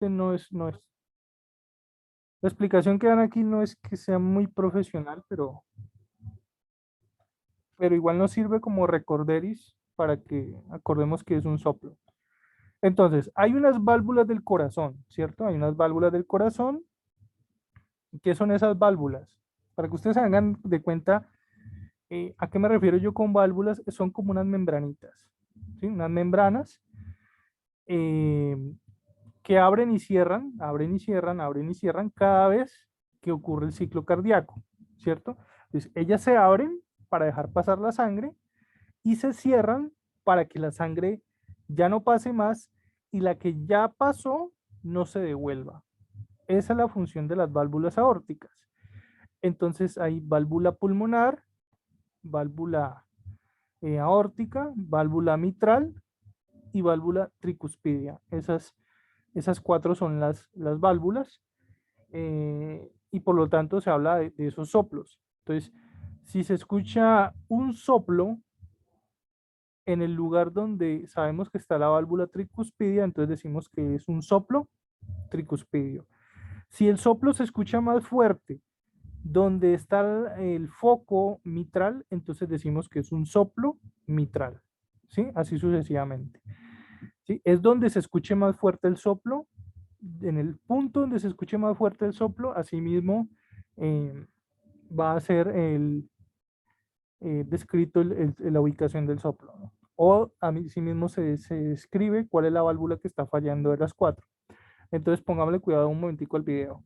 no es. La explicación que dan aquí no es que sea muy profesional, pero igual nos sirve como recorderis para que acordemos que es un soplo. Entonces, hay unas válvulas del corazón, ¿cierto? Hay unas válvulas del corazón. ¿Qué son esas válvulas? Para que ustedes se hagan de cuenta, ¿a qué me refiero yo con válvulas? Son como unas membranitas, ¿sí? Unas membranas eh, que abren y cierran, abren y cierran, abren y cierran cada vez que ocurre el ciclo cardíaco, ¿cierto? Entonces, ellas se abren para dejar pasar la sangre y se cierran para que la sangre ya no pase más y la que ya pasó no se devuelva. Esa es la función de las válvulas aórticas. Entonces hay válvula pulmonar, válvula aórtica, válvula mitral y válvula tricuspidia. Esas cuatro son las válvulas y por lo tanto se habla de esos soplos. Entonces, si se escucha un soplo en el lugar donde sabemos que está la válvula tricuspidia, entonces decimos que es un soplo tricuspidio. Si el soplo se escucha más fuerte donde está el foco mitral, entonces decimos que es un soplo mitral, ¿sí? Así sucesivamente, ¿sí? Es donde se escuche más fuerte el soplo, en el punto donde se escuche más fuerte el soplo, asimismo eh, va a ser descrito la ubicación del soplo, ¿no? O a mí sí mismo se describe cuál es la válvula que está fallando de las cuatro. Entonces pongámosle cuidado un momentico al video.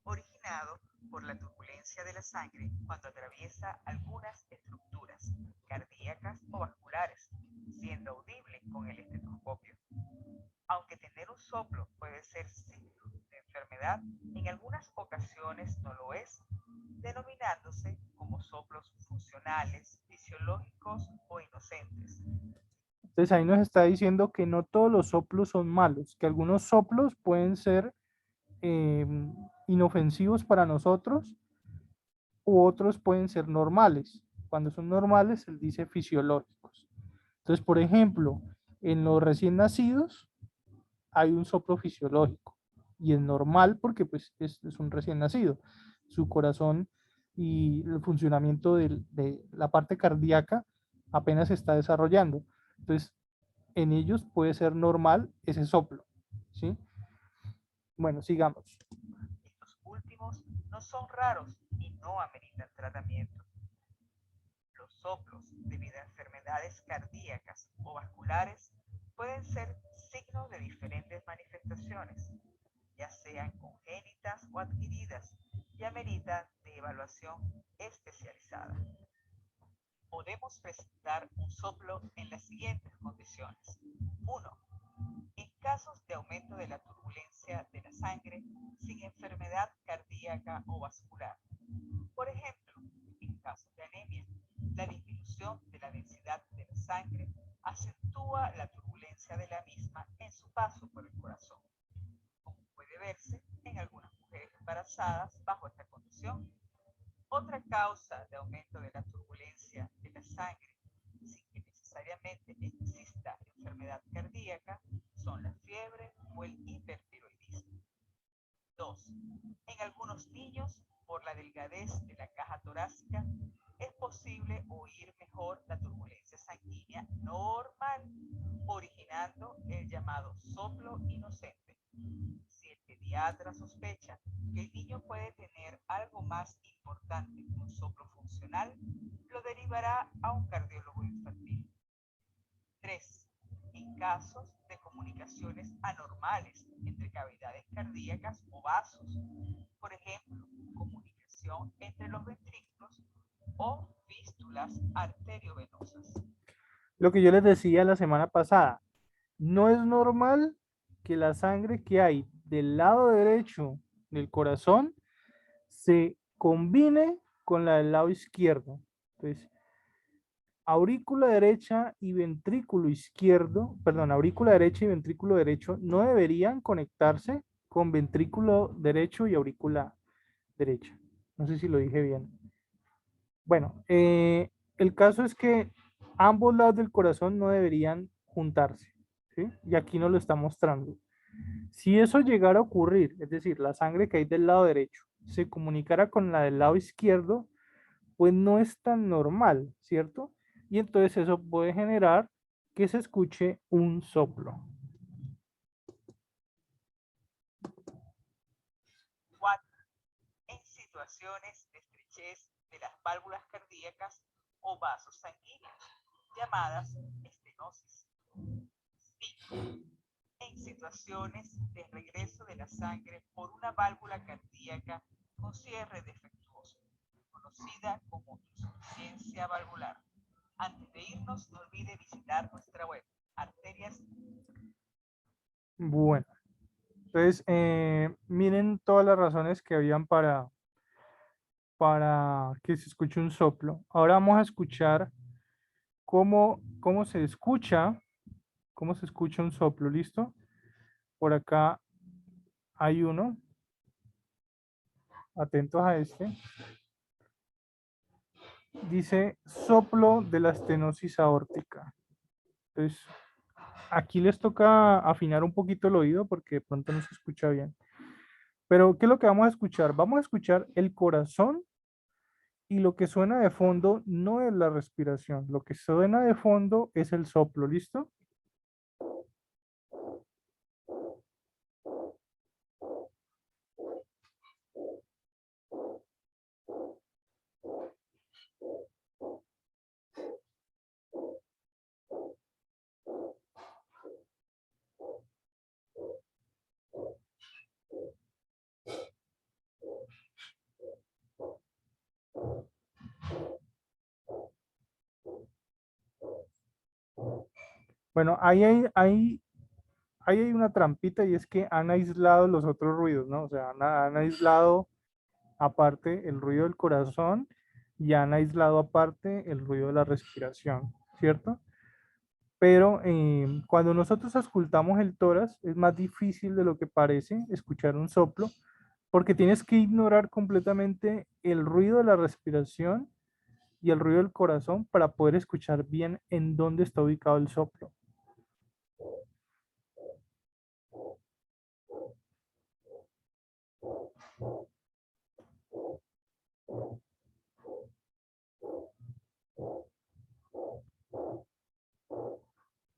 Originado por la turbulencia de la sangre cuando atraviesa algunas estructuras cardíacas o vasculares, siendo audible con el estetoscopio. Aunque tener un soplo puede ser signo de enfermedad, en algunas ocasiones no lo es, denominándose como soplos funcionales, fisiológicos o inocentes. Entonces ahí nos está diciendo que no todos los soplos son malos, que algunos soplos pueden ser eh, inofensivos para nosotros u otros pueden ser normales. Cuando son normales, él dice fisiológicos. Entonces, por ejemplo, en los recién nacidos hay un soplo fisiológico y es normal porque pues es un recién nacido. Su corazón y el funcionamiento de la parte cardíaca apenas se está desarrollando. Entonces, en ellos puede ser normal ese soplo, ¿sí? Bueno, sigamos. Estos últimos no son raros y no ameritan tratamiento. Los soplos, debido a enfermedades cardíacas o vasculares, pueden ser signos de diferentes manifestaciones, ya sean congénitas o adquiridas, y ameritan de evaluación especializada. Podemos presentar un soplo en las siguientes condiciones. 1. En casos de aumento de la turbulencia de la sangre sin enfermedad cardíaca o vascular. Por ejemplo, en casos de anemia, la disminución de la densidad de la sangre acentúa la turbulencia de la misma en su paso por el corazón, como puede verse en algunas mujeres embarazadas bajo esta condición. Otra causa de aumento de la turbulencia de la sangre, sin que necesariamente exista enfermedad cardíaca, son la fiebre o el hipertiroidismo. 2. En algunos niños, por la delgadez de la caja torácica, es posible oír mejor la turbulencia sanguínea normal, originando el llamado soplo inocente. Si el pediatra sospecha que el niño puede tener algo más importante que un soplo funcional, lo derivará a un cardiólogo infantil. 3. En casos de comunicaciones anormales entre cavidades cardíacas o vasos, por ejemplo, comunicación entre los ventrículos o fístulas arteriovenosas. Lo que yo les decía la semana pasada, no es normal que la sangre que hay del lado derecho del corazón se combine con la del lado izquierdo. Entonces, aurícula derecha y ventrículo izquierdo, perdón, aurícula derecha y ventrículo derecho no deberían conectarse con ventrículo derecho y aurícula derecha. No sé si lo dije bien. Bueno, el caso es que ambos lados del corazón no deberían juntarse. ¿sí? Y aquí nos lo está mostrando. Si eso llegara a ocurrir, es decir, la sangre que hay del lado derecho se comunicara con la del lado izquierdo, pues no es tan normal, ¿cierto? Y entonces eso puede generar que se escuche un soplo. 4. En situaciones de estrechez de las válvulas cardíacas o vasos sanguíneos, llamadas estenosis. 5. En situaciones de regreso de la sangre por una válvula cardíaca con cierre defectuoso, conocida como insuficiencia valvular. Antes de irnos, no olvide visitar nuestra web, arterias. Bueno, entonces miren todas las razones que habían para que se escuche un soplo. Ahora vamos a escuchar cómo cómo se escucha un soplo, ¿listo? Por acá hay uno, atentos a este. Dice soplo de la estenosis aórtica. Entonces, aquí les toca afinar un poquito el oído porque de pronto no se escucha bien. Pero, ¿qué es lo que vamos a escuchar? Vamos a escuchar el corazón y lo que suena de fondo no es la respiración. Lo que suena de fondo es el soplo, ¿listo? Bueno, ahí hay una trampita y es que han aislado los otros ruidos, ¿no? O sea, han aislado aparte el ruido del corazón y han aislado aparte el ruido de la respiración, ¿cierto? Pero cuando nosotros auscultamos el tórax es más difícil de lo que parece escuchar un soplo porque tienes que ignorar completamente el ruido de la respiración y el ruido del corazón para poder escuchar bien en dónde está ubicado el soplo.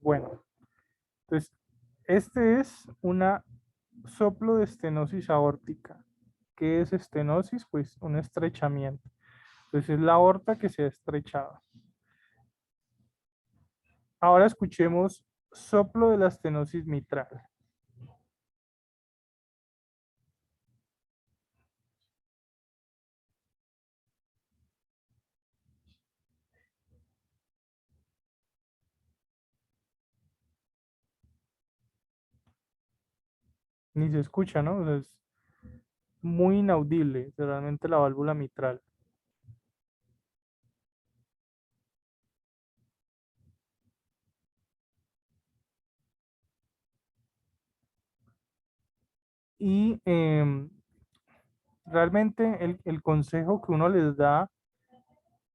Bueno, entonces este es una soplo de estenosis aórtica. ¿Qué es estenosis? Pues un estrechamiento. Entonces es la aorta que se ha estrechado. Ahora escuchemos soplo de la estenosis mitral. Ni se escucha, ¿no? O sea, es muy inaudible realmente la válvula mitral. Y realmente el consejo que uno les da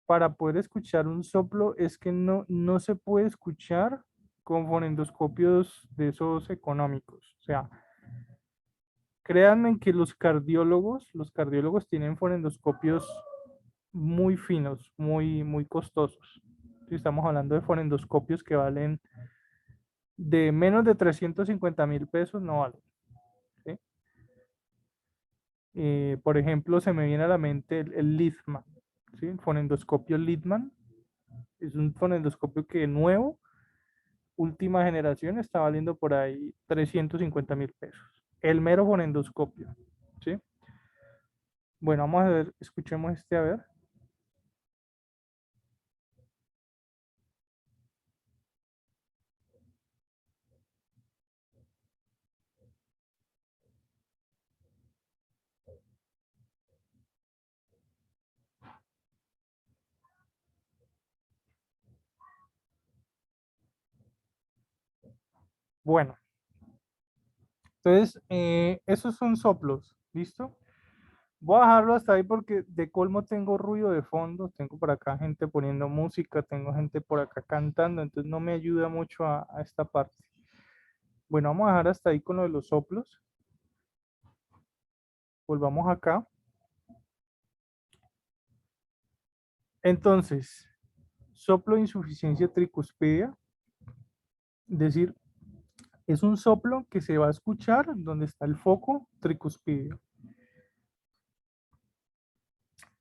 para poder escuchar un soplo es que no se puede escuchar con fonendoscopios de esos económicos. O sea, créanme que los cardiólogos tienen fonendoscopios muy finos, muy costosos. Si estamos hablando de fonendoscopios que valen de menos de 350.000 pesos, no valen. ¿Sí? Por ejemplo, se me viene a la mente el Littmann, ¿sí? El fonendoscopio Littmann. Es un fonendoscopio que nuevo, última generación, está valiendo por ahí 350.000 pesos. El mero fonendoscopio, ¿sí? Bueno, vamos a ver, escuchemos este a ver. Bueno, entonces, esos son soplos, ¿listo? Voy a dejarlo hasta ahí porque de colmo tengo ruido de fondo, tengo por acá gente poniendo música, tengo gente por acá cantando, entonces no me ayuda mucho a esta parte. Bueno, vamos a dejar hasta ahí con lo de los soplos. Volvamos acá. Entonces, soplo de insuficiencia tricuspidia, es decir, es un soplo que se va a escuchar donde está el foco tricuspidio.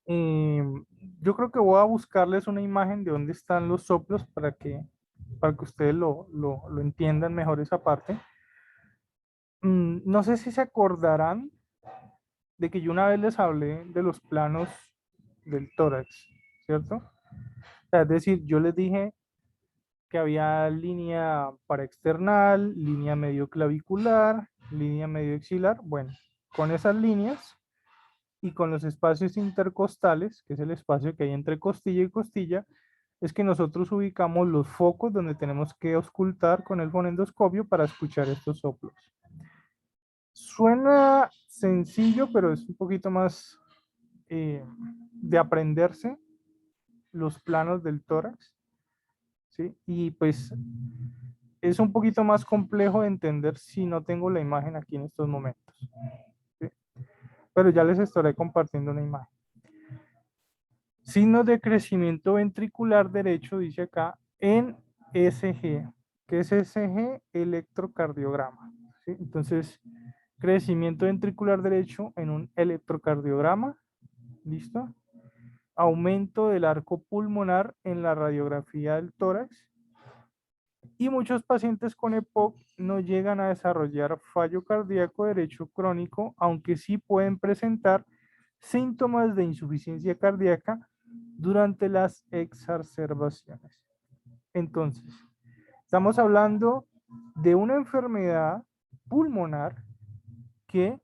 Eh, yo creo que voy a buscarles una imagen de dónde están los soplos para que ustedes lo entiendan mejor esa parte. No sé si se acordarán de que yo una vez les hablé de los planos del tórax, ¿cierto? O sea, es decir, yo les dije que había línea paraexternal, línea medio clavicular, línea medio axilar. Bueno, con esas líneas y con los espacios intercostales, que es el espacio que hay entre costilla y costilla, es que nosotros ubicamos los focos donde tenemos que auscultar con el fonendoscopio para escuchar estos soplos. Suena sencillo, pero es un poquito más de aprenderse los planos del tórax, ¿sí? Y pues es un poquito más complejo de entender si no tengo la imagen aquí en estos momentos, ¿sí? Pero ya les estaré compartiendo una imagen. Signos de crecimiento ventricular derecho, dice acá, en SG. ¿Qué es SG? Electrocardiograma, ¿sí? Entonces, crecimiento ventricular derecho en un electrocardiograma, ¿listo? Aumento del arco pulmonar en la radiografía del tórax, y muchos pacientes con EPOC no llegan a desarrollar fallo cardíaco derecho crónico, aunque sí pueden presentar síntomas de insuficiencia cardíaca durante las exacerbaciones. Entonces, estamos hablando de una enfermedad pulmonar que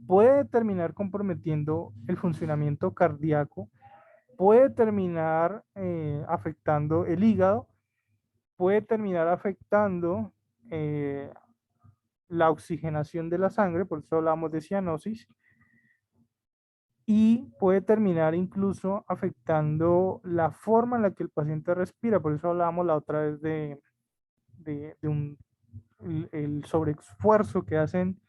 puede terminar comprometiendo el funcionamiento cardíaco, puede terminar afectando el hígado, puede terminar afectando eh, la oxigenación de la sangre, por eso hablamos de cianosis, y puede terminar incluso afectando la forma en la que el paciente respira, por eso hablábamos la otra vez de el sobreesfuerzo que hacen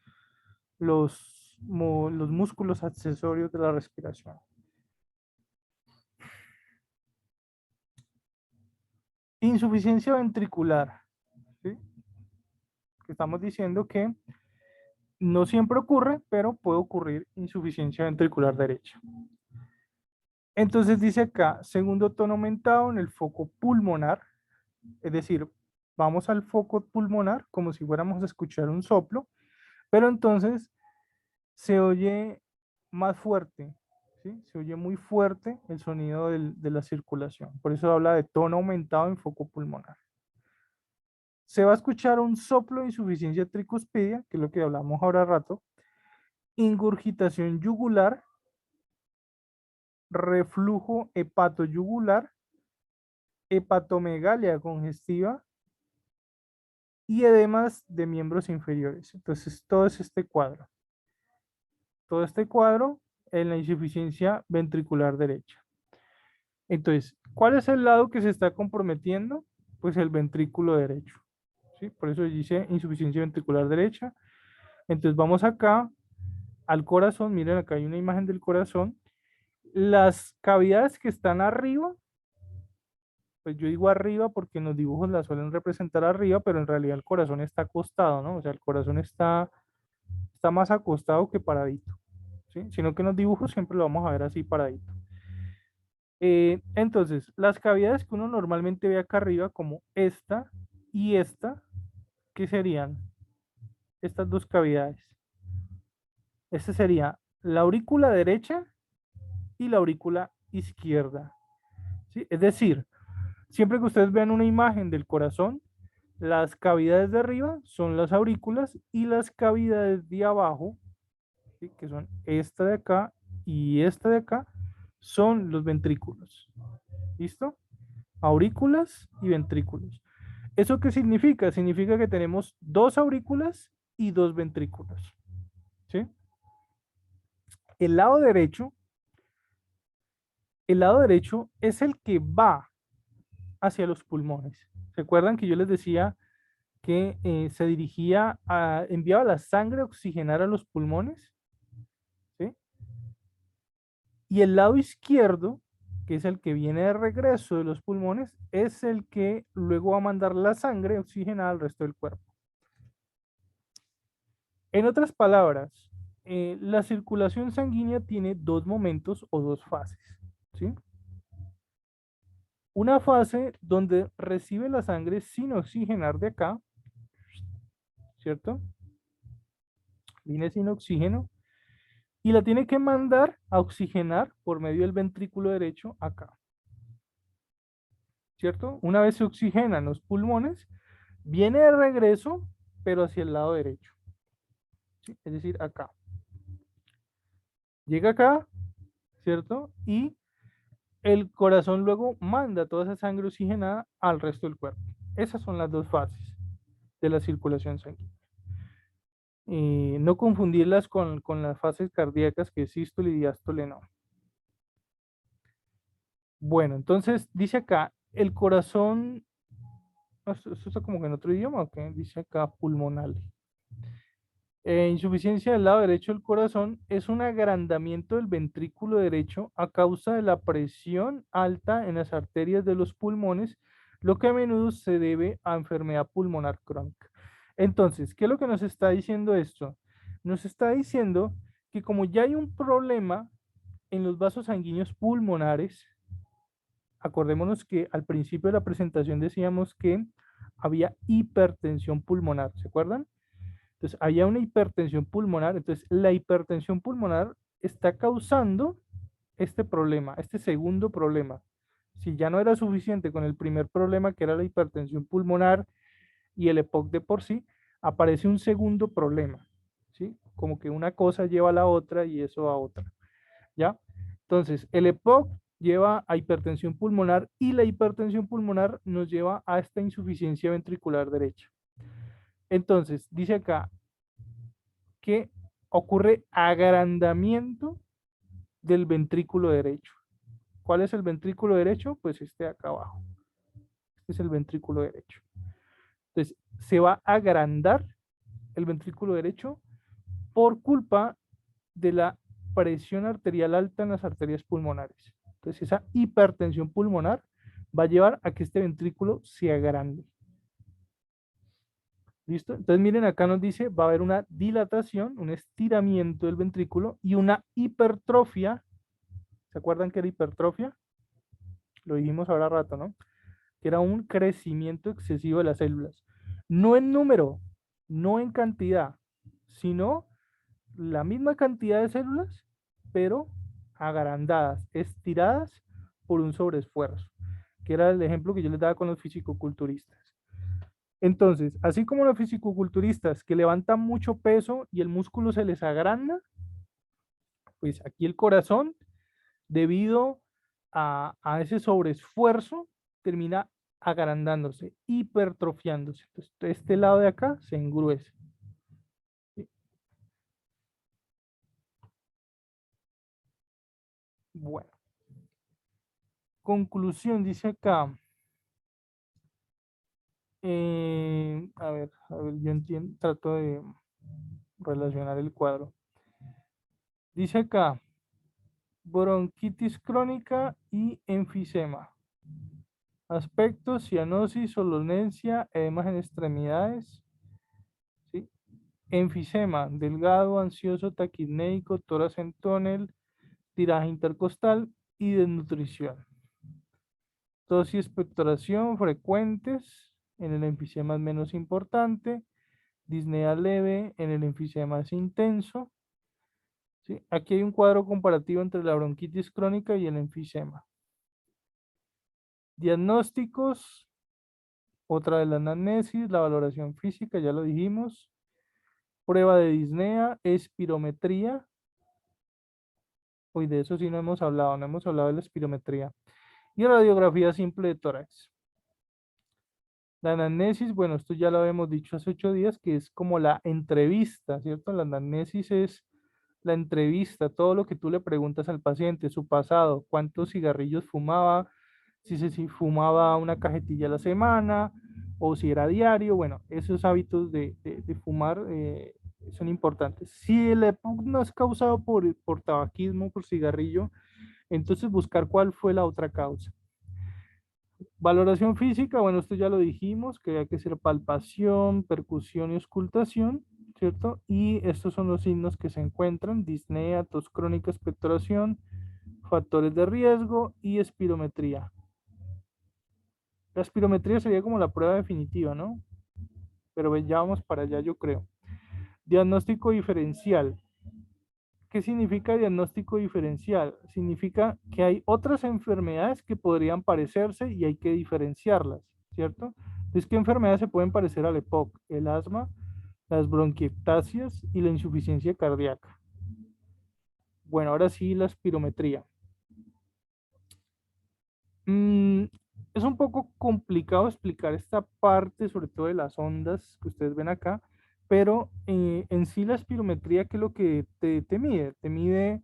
los músculos accesorios de la respiración. Insuficiencia ventricular, ¿sí? Estamos diciendo que no siempre ocurre, pero puede ocurrir insuficiencia ventricular derecha. Entonces dice acá, segundo tono aumentado en el foco pulmonar, es decir, vamos al foco pulmonar como si fuéramos a escuchar un soplo, pero entonces se oye más fuerte, ¿sí? Se oye muy fuerte el sonido de la circulación. Por eso habla de tono aumentado en foco pulmonar. Se va a escuchar un soplo de insuficiencia tricuspidia, que es lo que hablamos ahora rato, ingurgitación yugular, reflujo hepatoyugular, hepatomegalia congestiva y edemas de miembros inferiores. Entonces, todo es este cuadro. Todo este cuadro en la insuficiencia ventricular derecha. Entonces, ¿cuál es el lado que se está comprometiendo? Pues el ventrículo derecho, ¿sí? Por eso dice insuficiencia ventricular derecha. Entonces, vamos acá al corazón. Miren, acá hay una imagen del corazón. Las cavidades que están arriba, pues yo digo arriba porque en los dibujos la suelen representar arriba, pero en realidad el corazón está acostado, ¿no? O sea, el corazón está más acostado que paradito, ¿sí? Sino que en los dibujos siempre lo vamos a ver así paradito. Entonces, las cavidades que uno normalmente ve acá arriba, como esta y esta, ¿qué serían? Estas dos cavidades. Esta sería la aurícula derecha y la aurícula izquierda, ¿sí? Es decir, siempre que ustedes vean una imagen del corazón, las cavidades de arriba son las aurículas y las cavidades de abajo, ¿sí? Que son esta de acá y esta de acá, son los ventrículos. ¿Listo? Aurículas y ventrículos. ¿Eso qué significa? Significa que tenemos dos aurículas y dos ventrículos, ¿sí? El lado derecho, el lado derecho es el que va hacia los pulmones. ¿Se acuerdan que yo les decía que se dirigía enviaba la sangre a oxigenar a los pulmones, ¿sí? Y el lado izquierdo, que es el que viene de regreso de los pulmones, es el que luego va a mandar la sangre oxigenada al resto del cuerpo. En otras palabras, la circulación sanguínea tiene dos momentos o dos fases, ¿sí? Una fase donde recibe la sangre sin oxigenar de acá, ¿cierto? Viene sin oxígeno y la tiene que mandar a oxigenar por medio del ventrículo derecho acá, ¿cierto? Una vez se oxigenan los pulmones, viene de regreso, pero hacia el lado derecho, ¿sí? Es decir, acá. Llega acá, ¿cierto? Y el corazón luego manda toda esa sangre oxigenada al resto del cuerpo. Esas son las dos fases de la circulación sanguínea. No confundirlas con las fases cardíacas, que es sístole y diástole, no. Bueno, entonces dice acá, el corazón, esto está como que en otro idioma, ¿ok? Dice acá pulmonal. Insuficiencia del lado derecho del corazón es un agrandamiento del ventrículo derecho a causa de la presión alta en las arterias de los pulmones, lo que a menudo se debe a enfermedad pulmonar crónica. Entonces, ¿qué es lo que nos está diciendo esto? Nos está diciendo que como ya hay un problema en los vasos sanguíneos pulmonares, acordémonos que al principio de la presentación decíamos que había hipertensión pulmonar, ¿se acuerdan? Entonces, había una hipertensión pulmonar. Entonces, la hipertensión pulmonar está causando este problema, este segundo problema. Si ya no era suficiente con el primer problema, que era la hipertensión pulmonar y el EPOC de por sí, aparece un segundo problema, ¿sí? Como que una cosa lleva a la otra y eso a otra, ¿ya? Entonces, el EPOC lleva a hipertensión pulmonar y la hipertensión pulmonar nos lleva a esta insuficiencia ventricular derecha. Entonces, dice acá, que ocurre agrandamiento del ventrículo derecho. ¿Cuál es el ventrículo derecho? Pues este de acá abajo. Este es el ventrículo derecho. Entonces, se va a agrandar el ventrículo derecho por culpa de la presión arterial alta en las arterias pulmonares. Entonces, esa hipertensión pulmonar va a llevar a que este ventrículo se agrande. ¿Listo? Entonces, miren, acá nos dice, va a haber una dilatación, un estiramiento del ventrículo y una hipertrofia. ¿Se acuerdan que era hipertrofia? Lo dijimos ahora rato, ¿no? Que era un crecimiento excesivo de las células. No en número, no en cantidad, sino la misma cantidad de células, pero agrandadas, estiradas por un sobreesfuerzo, que era el ejemplo que yo les daba con los fisicoculturistas. Entonces, así como los fisicoculturistas que levantan mucho peso y el músculo se les agranda, pues aquí el corazón, debido a ese sobreesfuerzo, termina agrandándose, hipertrofiándose. Entonces, este lado de acá se engruece. ¿Sí? Bueno, conclusión, dice acá. A ver, yo entiendo, trato de relacionar el cuadro. Dice acá, bronquitis crónica y enfisema. Aspectos, cianosis, somnolencia, edemas en extremidades, ¿sí? Enfisema, delgado, ansioso, taquipnéico, tórax en tónel, tiraje intercostal y desnutrición. Tos y expectoración frecuentes, en el enfisema es menos importante, disnea leve, en el enfisema es intenso. ¿Sí? Aquí hay un cuadro comparativo entre la bronquitis crónica y el enfisema. Diagnósticos, otra de la anamnesis, la valoración física, ya lo dijimos. Prueba de disnea, espirometría. Uy, de eso sí no hemos hablado, no hemos hablado de la espirometría. Y radiografía simple de tórax. La anamnesis, bueno, esto ya lo habíamos dicho hace 8 días, que es como la entrevista, ¿cierto? La anamnesis es la entrevista, todo lo que tú le preguntas al paciente, su pasado, cuántos cigarrillos fumaba, si fumaba una cajetilla a la semana, o si era diario. Bueno, esos hábitos de fumar son importantes. Si el EPOC no es causado por tabaquismo, por cigarrillo, entonces buscar cuál fue la otra causa. Valoración física, bueno, esto ya lo dijimos, que hay que hacer palpación, percusión y auscultación, ¿cierto? Y estos son los signos que se encuentran: disnea, tos crónica, expectoración, factores de riesgo y espirometría. La espirometría sería como la prueba definitiva, ¿no? Pero ya vamos para allá, yo creo. Diagnóstico diferencial. ¿Qué significa diagnóstico diferencial? Significa que hay otras enfermedades que podrían parecerse y hay que diferenciarlas, ¿cierto? Entonces, ¿qué enfermedades se pueden parecer al EPOC? El asma, las bronquiectasias y la insuficiencia cardíaca. Bueno, ahora sí la espirometría. Mm, es un poco complicado explicar esta parte, sobre todo de las ondas que ustedes ven acá, pero en sí la espirometría, ¿qué es lo que te mide? Te mide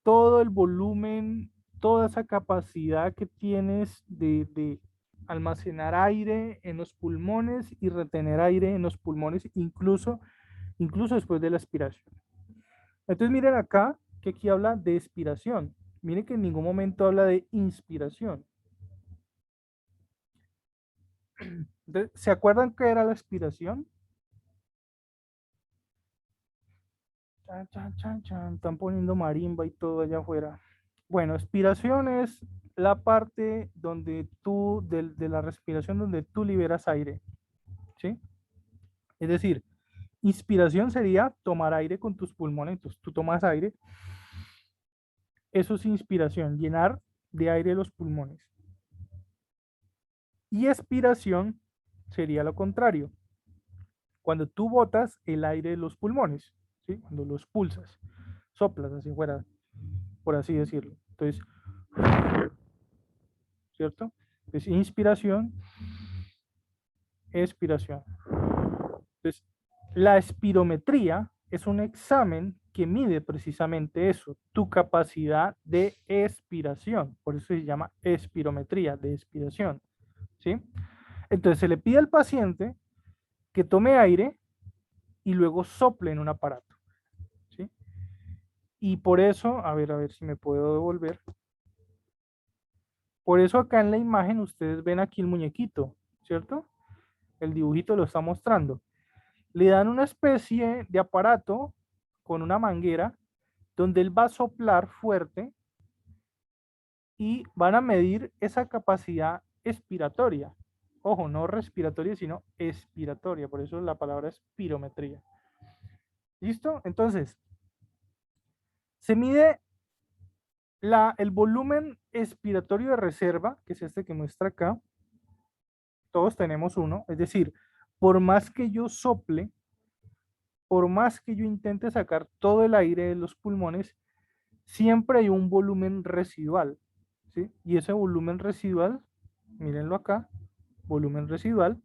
todo el volumen, toda esa capacidad que tienes de almacenar aire en los pulmones y retener aire en los pulmones, incluso después de la expiración. Entonces miren acá, que aquí habla de expiración. Miren que en ningún momento habla de inspiración. Entonces, ¿se acuerdan qué era la expiración? Chan, chan, chan, chan. Están poniendo marimba y todo allá afuera. Bueno, expiración es la parte donde de la respiración donde tú liberas aire, ¿sí? Es decir, inspiración sería tomar aire con tus pulmones. Entonces tú tomas aire, eso es inspiración, llenar de aire los pulmones. Y expiración sería lo contrario, cuando tú botas el aire de los pulmones, ¿sí? Cuando los pulsas, soplas hacia afuera, por así decirlo. Entonces, ¿cierto? Entonces, inspiración, expiración. Entonces, la espirometría es un examen que mide precisamente eso, tu capacidad de expiración. Por eso se llama espirometría, de expiración, ¿sí? Entonces, se le pide al paciente que tome aire y luego sople en un aparato, ¿sí? Y por eso, a ver si me puedo devolver. Por eso acá en la imagen ustedes ven aquí el muñequito, ¿cierto? El dibujito lo está mostrando. Le dan una especie de aparato con una manguera donde él va a soplar fuerte y van a medir esa capacidad expiratoria. Ojo, no respiratoria, sino expiratoria. Por eso la palabra es pirometría. ¿Listo? Entonces, se mide el volumen expiratorio de reserva, que es este que muestra acá. Todos tenemos uno. Es decir, por más que yo sople, por más que yo intente sacar todo el aire de los pulmones, siempre hay un volumen residual, ¿sí? Y ese volumen residual, mírenlo acá, volumen residual,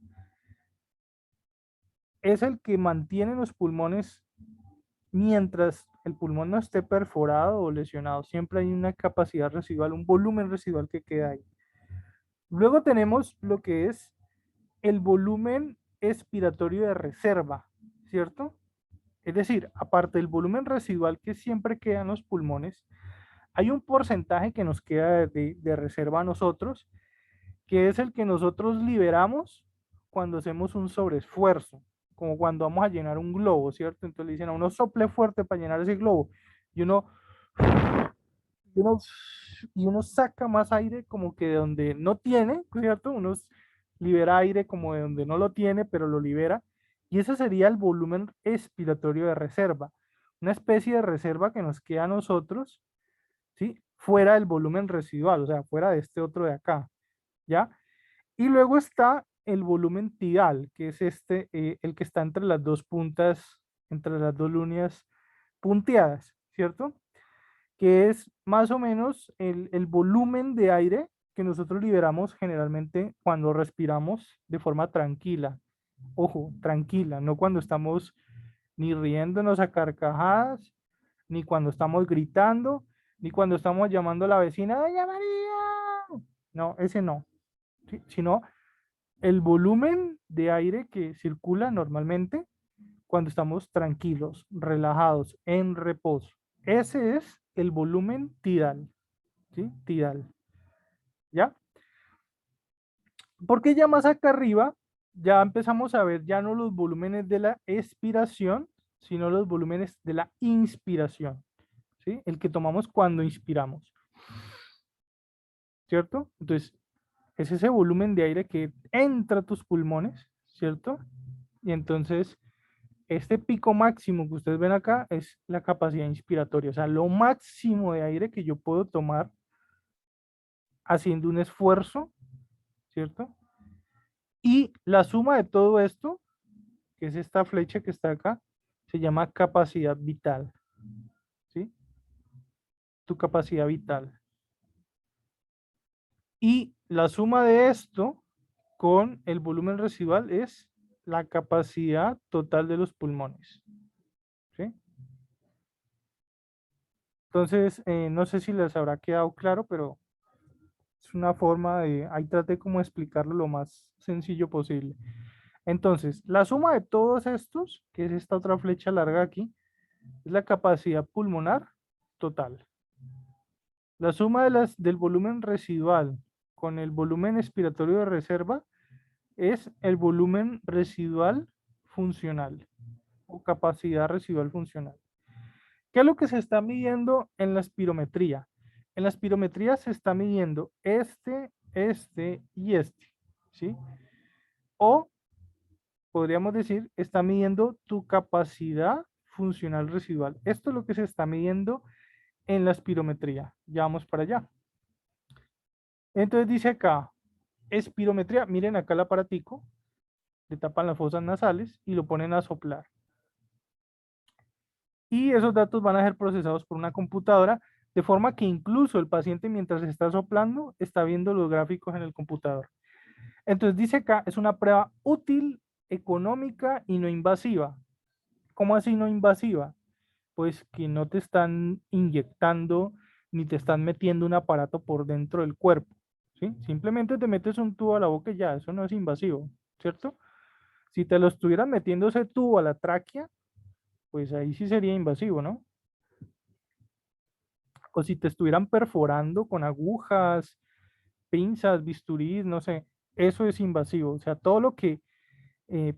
es el que mantiene los pulmones mientras el pulmón no esté perforado o lesionado. Siempre hay una capacidad residual, un volumen residual que queda ahí. Luego tenemos lo que es el volumen expiratorio de reserva, ¿cierto? Es decir, aparte del volumen residual que siempre queda en los pulmones, hay un porcentaje que nos queda de reserva a nosotros, que es el que nosotros liberamos cuando hacemos un sobreesfuerzo, como cuando vamos a llenar un globo, ¿cierto? Entonces le dicen a uno sople fuerte para llenar ese globo, y y uno, y uno saca más aire como que de donde no tiene, ¿cierto? Uno libera aire como de donde no lo tiene, pero lo libera, y ese sería el volumen expiratorio de reserva, una especie de reserva que nos queda a nosotros, ¿sí? Fuera del volumen residual, o sea, fuera de este otro de acá, ¿ya? Y luego está el volumen tidal, que es el que está entre las dos puntas, entre las dos líneas punteadas, ¿cierto? Que es más o menos el volumen de aire que nosotros liberamos generalmente cuando respiramos de forma tranquila. Ojo, tranquila, no cuando estamos ni riéndonos a carcajadas, ni cuando estamos gritando, ni cuando estamos llamando a la vecina, ¡Doña María! No, ese no, ¿sí? Sino el volumen de aire que circula normalmente cuando estamos tranquilos, relajados, en reposo. Ese es el volumen tidal, ¿sí? Tidal, ¿ya? Porque ya más acá arriba, ya empezamos a ver ya no los volúmenes de la expiración, sino los volúmenes de la inspiración, ¿sí? El que tomamos cuando inspiramos, ¿cierto? Entonces, es ese volumen de aire que entra a tus pulmones, ¿cierto? Y entonces, este pico máximo que ustedes ven acá es la capacidad inspiratoria, o sea, lo máximo de aire que yo puedo tomar haciendo un esfuerzo, ¿cierto? Y la suma de todo esto, que es esta flecha que está acá, se llama capacidad vital, ¿sí? Tu capacidad vital. Y la suma de esto con el volumen residual es la capacidad total de los pulmones, ¿sí? Entonces, no sé si les habrá quedado claro, pero es una forma de, ahí traté como de explicarlo lo más sencillo posible. Entonces, la suma de todos estos, que es esta otra flecha larga aquí, es la capacidad pulmonar total. La suma del volumen residual con el volumen expiratorio de reserva es el volumen residual funcional o capacidad residual funcional. ¿Qué es lo que se está midiendo en la espirometría? En la espirometría se está midiendo este y este, ¿sí? O podríamos decir, está midiendo tu capacidad funcional residual. Esto es lo que se está midiendo en la espirometría. Ya vamos para allá. Entonces dice acá, espirometría, miren acá el aparatico, le tapan las fosas nasales y lo ponen a soplar. Y esos datos van a ser procesados por una computadora, de forma que incluso el paciente mientras está soplando está viendo los gráficos en el computador. Entonces dice acá, es una prueba útil, económica y no invasiva. ¿Cómo así no invasiva? Pues que no te están inyectando ni te están metiendo un aparato por dentro del cuerpo, ¿sí? Simplemente te metes un tubo a la boca y ya, eso no es invasivo, ¿cierto? Si te lo estuvieran metiendo ese tubo a la tráquea, pues ahí sí sería invasivo, ¿no? O si te estuvieran perforando con agujas, pinzas, bisturís, no sé, eso es invasivo. O sea, todo lo que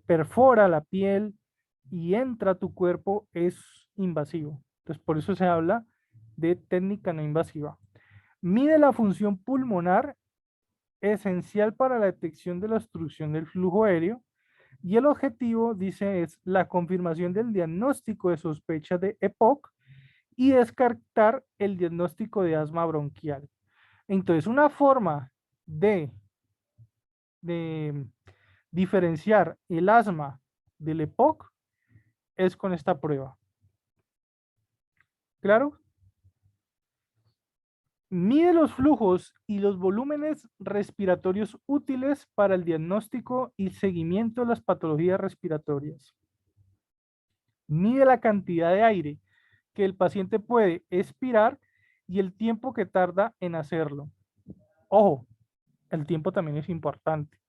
perfora la piel y entra a tu cuerpo es invasivo. Entonces, por eso se habla de técnica no invasiva. Mide la función pulmonar esencial para la detección de la obstrucción del flujo aéreo y el objetivo, dice, es la confirmación del diagnóstico de sospecha de EPOC y descartar el diagnóstico de asma bronquial. Entonces, una forma de diferenciar el asma del EPOC es con esta prueba. ¿Claro? Mide los flujos y los volúmenes respiratorios útiles para el diagnóstico y seguimiento de las patologías respiratorias. Mide la cantidad de aire que el paciente puede expirar y el tiempo que tarda en hacerlo. Ojo, el tiempo también es importante,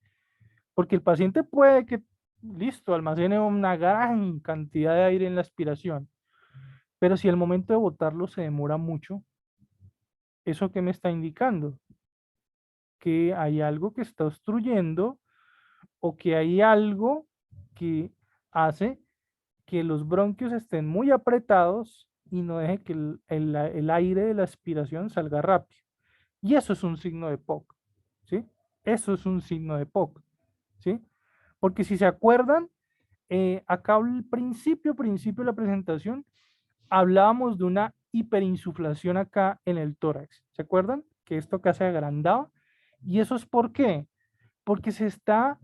porque el paciente puede que, listo, almacene una gran cantidad de aire en la expiración, pero si el momento de botarlo se demora mucho, ¿eso qué me está indicando? Que hay algo que está obstruyendo o que hay algo que hace que los bronquios estén muy apretados y no deje que el aire de la aspiración salga rápido. Y eso es un signo de POC, ¿sí? Eso es un signo de POC, ¿sí? Porque si se acuerdan, acá al principio de la presentación, hablábamos de una hiperinsuflación acá en el tórax. ¿Se acuerdan? Que esto acá se agrandaba. ¿Y eso es por qué? Porque se está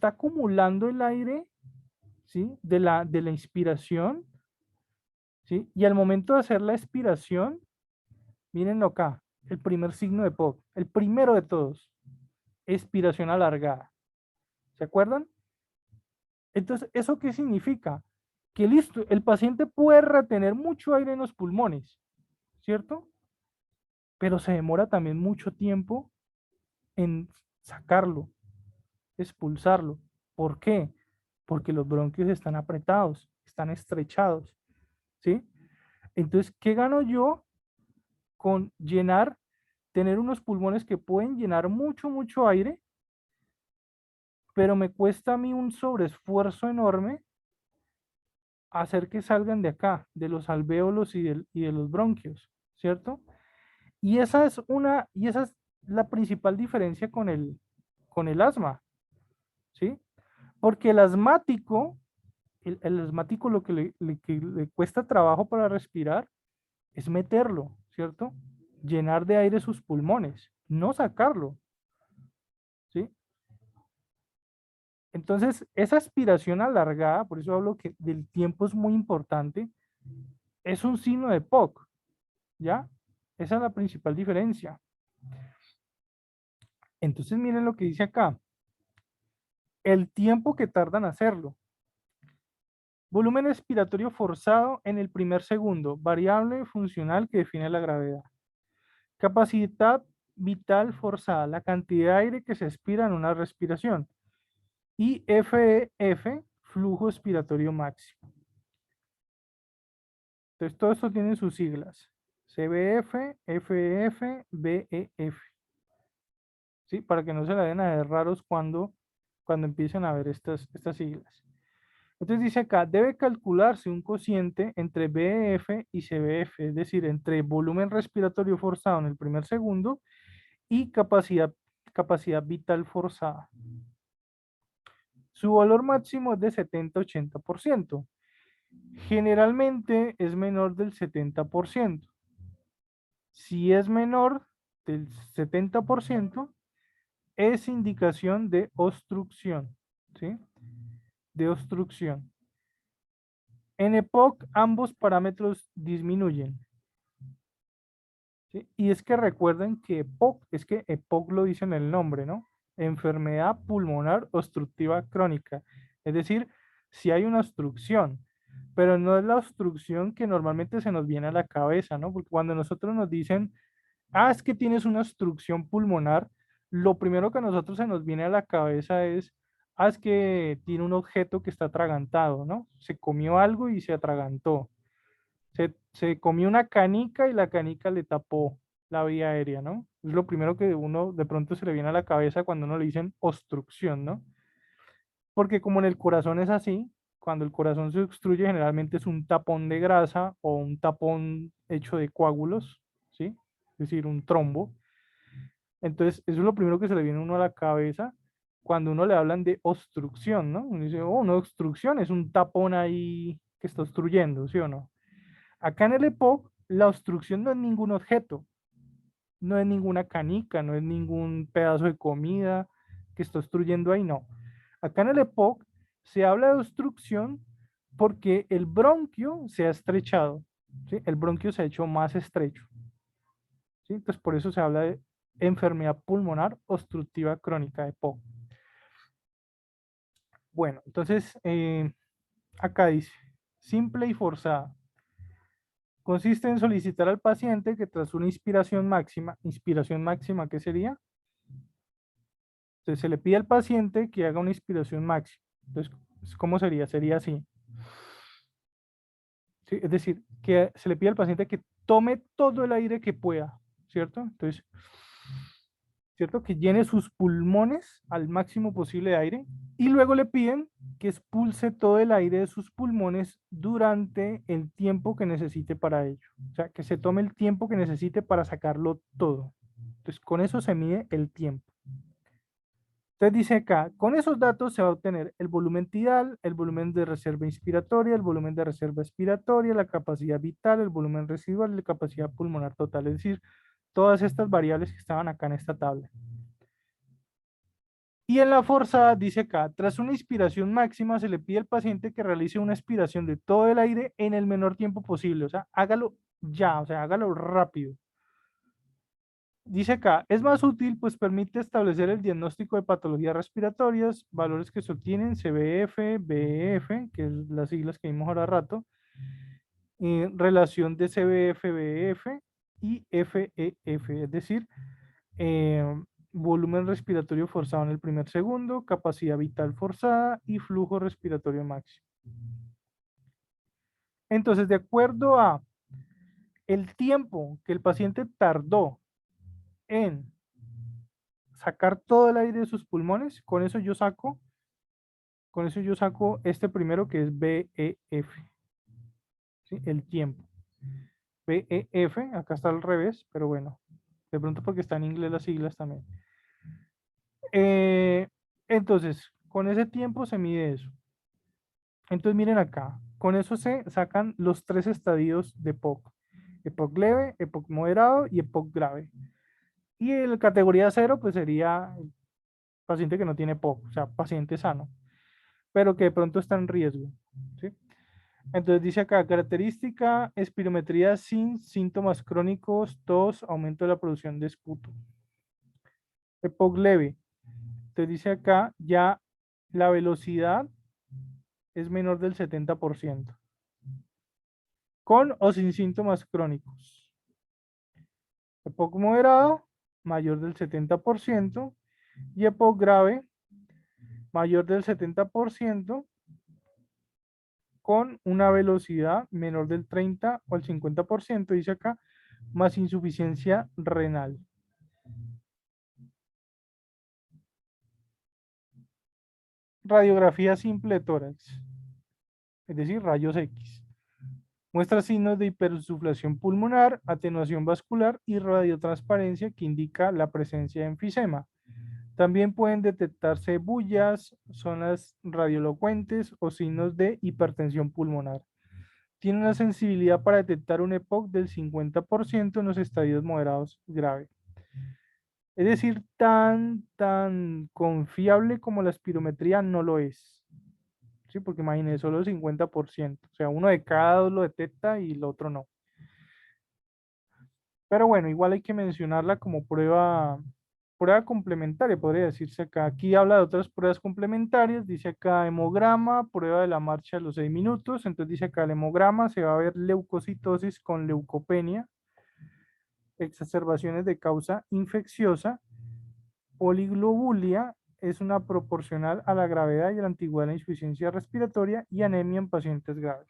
acumulando el aire, ¿sí? De la inspiración, ¿sí? Y al momento de hacer la expiración, mírenlo acá, el primer signo de POC, el primero de todos, expiración alargada. ¿Se acuerdan? Entonces, ¿eso qué significa? Que listo, el paciente puede retener mucho aire en los pulmones, ¿cierto? Pero se demora también mucho tiempo en sacarlo. expulsarlo. ¿Por qué? Porque los bronquios están apretados, están estrechados, ¿sí? Entonces, ¿qué gano yo con llenar, tener unos pulmones que pueden llenar mucho, mucho aire, pero me cuesta a mí un sobreesfuerzo enorme hacer que salgan de acá, de los alvéolos y de los bronquios, ¿cierto? Y esa es la principal diferencia con el asma, ¿sí? Porque el asmático lo que le cuesta trabajo para respirar es meterlo, ¿cierto? Llenar de aire sus pulmones, no sacarlo, ¿sí? Entonces, esa aspiración alargada, por eso hablo que del tiempo es muy importante, es un signo de POC, ¿ya? Esa es la principal diferencia. Entonces, miren lo que dice acá, el tiempo que tardan en hacerlo. Volumen expiratorio forzado en el primer segundo, variable funcional que define la gravedad. Capacidad vital forzada, la cantidad de aire que se expira en una respiración. Y FEF, flujo expiratorio máximo. Entonces, todo esto tiene sus siglas. CBF, FEF, BEF. ¿Sí? Para que no se la den a ver raros cuando empiecen a ver estas siglas. Entonces dice acá, debe calcularse un cociente entre BEF y CBF, es decir, entre volumen respiratorio forzado en el primer segundo y capacidad vital forzada. Su valor máximo es de 70-80%. Generalmente es menor del 70%. Si es menor del 70%, es indicación de obstrucción, ¿sí? De obstrucción. En EPOC ambos parámetros disminuyen, ¿sí? Y es que recuerden que EPOC lo dice en el nombre, ¿no? Enfermedad pulmonar obstructiva crónica. Es decir, si hay una obstrucción, pero no es la obstrucción que normalmente se nos viene a la cabeza, ¿no? Porque cuando nosotros nos dicen, ah, es que tienes una obstrucción pulmonar, lo primero que a nosotros se nos viene a la cabeza es, ah, es que tiene un objeto que está atragantado, ¿no? Se comió algo y se atragantó. Se comió una canica y la canica le tapó la vía aérea, ¿no? Es lo primero que uno de pronto se le viene a la cabeza cuando uno le dicen obstrucción, ¿no? Porque como en el corazón es así, cuando el corazón se obstruye generalmente es un tapón de grasa o un tapón hecho de coágulos, ¿sí? Es decir, un trombo. Entonces, eso es lo primero que se le viene a uno a la cabeza cuando uno le hablan de obstrucción, ¿no? Uno dice, oh, una obstrucción es un tapón ahí que está obstruyendo, ¿sí o no? Acá en el EPOC, la obstrucción no es ningún objeto, no es ninguna canica, no es ningún pedazo de comida que está obstruyendo ahí, no. Acá en el EPOC se habla de obstrucción porque el bronquio se ha estrechado, ¿sí? El bronquio se ha hecho más estrecho, ¿sí? Entonces por eso se habla de enfermedad pulmonar obstructiva crónica, EPOC. Bueno, entonces acá dice, simple y forzada. Consiste en solicitar al paciente que tras una inspiración máxima, ¿qué sería? Entonces se le pide al paciente que haga una inspiración máxima. Entonces, ¿cómo sería? Sería así. ¿Sí? Es decir, que se le pide al paciente que tome todo el aire que pueda, ¿cierto? Entonces, ¿cierto? Que llene sus pulmones al máximo posible de aire y luego le piden que expulse todo el aire de sus pulmones durante el tiempo que necesite para ello. O sea, que se tome el tiempo que necesite para sacarlo todo. Entonces, con eso se mide el tiempo. Entonces dice acá, con esos datos se va a obtener el volumen tidal, el volumen de reserva inspiratoria, el volumen de reserva expiratoria, la capacidad vital, el volumen residual y la capacidad pulmonar total. Es decir, todas estas variables que estaban acá en esta tabla. Y en la forzada dice acá, tras una inspiración máxima se le pide al paciente que realice una expiración de todo el aire en el menor tiempo posible. O sea, hágalo ya, o sea, hágalo rápido. Dice acá, es más útil pues permite establecer el diagnóstico de patologías respiratorias, valores que se obtienen CBF, BEF, que es las siglas que vimos ahora rato, relación de CBF, BEF y FEF, es decir, volumen respiratorio forzado en el primer segundo, capacidad vital forzada y flujo respiratorio máximo. Entonces, de acuerdo a el tiempo que el paciente tardó en sacar todo el aire de sus pulmones, con eso yo saco este primero que es BEF, ¿sí? El tiempo. BEF, acá está al revés, pero bueno, de pronto porque está en inglés las siglas también. Eh, entonces, con ese tiempo se mide eso. Entonces, miren acá, con eso se sacan los 3 estadios de EPOC. EPOC leve, EPOC moderado y EPOC grave. Y en categoría 0, pues sería el paciente que no tiene EPOC, o sea, paciente sano, pero que de pronto está en riesgo, ¿sí? Entonces dice acá, característica, espirometría sin síntomas crónicos, tos, aumento de la producción de esputo. EPOC leve. Entonces dice acá, ya la velocidad es menor del 70%, con o sin síntomas crónicos. EPOC moderado, mayor del 70%, y EPOC grave, mayor del 70%, con una velocidad menor del 30 o el 50%, dice acá, más insuficiencia renal. Radiografía simple de tórax, es decir, rayos X. Muestra signos de hiperinsuflación pulmonar, atenuación vascular y radiotransparencia que indica la presencia de enfisema. También pueden detectarse bullas, zonas radioelocuentes o signos de hipertensión pulmonar. Tiene una sensibilidad para detectar un EPOC del 50% en los estadios moderados graves. Es decir, tan confiable como la espirometría no lo es. Sí, porque imagínense, solo el 50%. O sea, uno de cada dos lo detecta y el otro no. Pero bueno, igual hay que mencionarla como prueba complementaria, podría decirse acá. Aquí habla de otras pruebas complementarias. Dice acá hemograma, prueba de la marcha a los 6 minutos. Entonces dice acá el hemograma, se va a ver leucocitosis con leucopenia, exacerbaciones de causa infecciosa, poliglobulia es una proporcional a la gravedad y a la antigüedad de la insuficiencia respiratoria y anemia en pacientes graves.